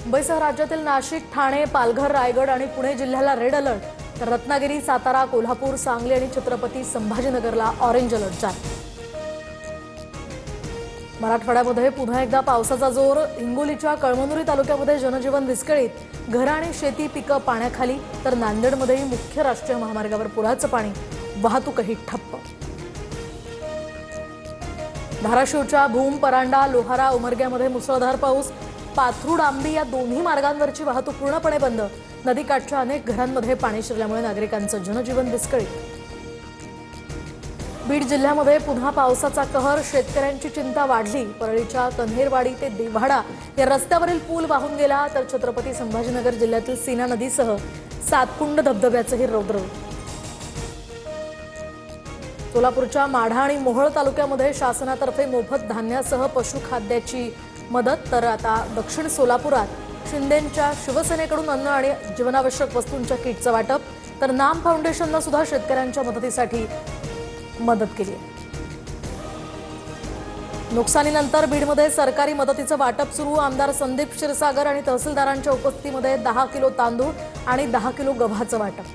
मुंबईसह राज्यातील नाशिक, ठाणे, पालघर, रायगड आणि पुणे जिल्ह्याला रेड अलर्ट, तर रत्नागिरी, सातारा, कोल्हापूर, सांगली आणि छत्रपती संभाजीनगरला ऑरेंज अलर्ट जारी। मराठवाड्यामध्ये पुन्हा एकदा पावसाचा जोर। हिंगोलीच्या कळमनुरी तालुक्यामध्ये जनजीवन विस्कळीत, घर आणि शेती पिकं पाण्याखाली, तर नांदेडमध्येही मुख्य राष्ट्रीय महामार्गावर पुराचं पाणी, वाहतूकही ठप्प। धाराशिवच्या भूम, परांडा, लोहारा, उमरग्यामध्ये मुसळधार पाऊस। पाथरूड, आंबी या दोन्ही मार्गांवरची वाहतूक पूर्णपणे बंद। नदीकाठच्या अनेक घरांमध्ये पाणी शिरल्यामुळे नागरिकांचं जनजीवन विस्कळीत। बीड जिल्ह्यामध्ये पुन्हा पावसाचा कहर, शेतकऱ्यांची चिंता वाढली। परळीच्या कन्हेरवाडी ते देव्हाडा या रस्त्यावरील पूल वाहून गेला, तर छत्रपती संभाजीनगर जिल्ह्यातील सीना नदीसह सातकुंड धबधब्याचंही रौद्र। सोलापूरच्या माढा आणि मोहोळ तालुक्यामध्ये शासनातर्फे मोफत धान्यासह पशुखाद्याची मदत, तर आता दक्षिण सोलापुरात शिंदेंच्या शिवसेनेकडून अन्न आणि जीवनावश्यक वस्तूंच्या किटचं वाटप, तर नाम फाउंडेशननं सुद्धा शेतकऱ्यांच्या मदतीसाठी मदत केली आहे। नुकसानीनंतर बीडमध्ये सरकारी मदतीचं वाटप सुरू। आमदार संदीप क्षीरसागर आणि तहसीलदारांच्या उपस्थितीमध्ये 10 किलो तांदूळ आणि 10 किलो गव्हाचं वाटप।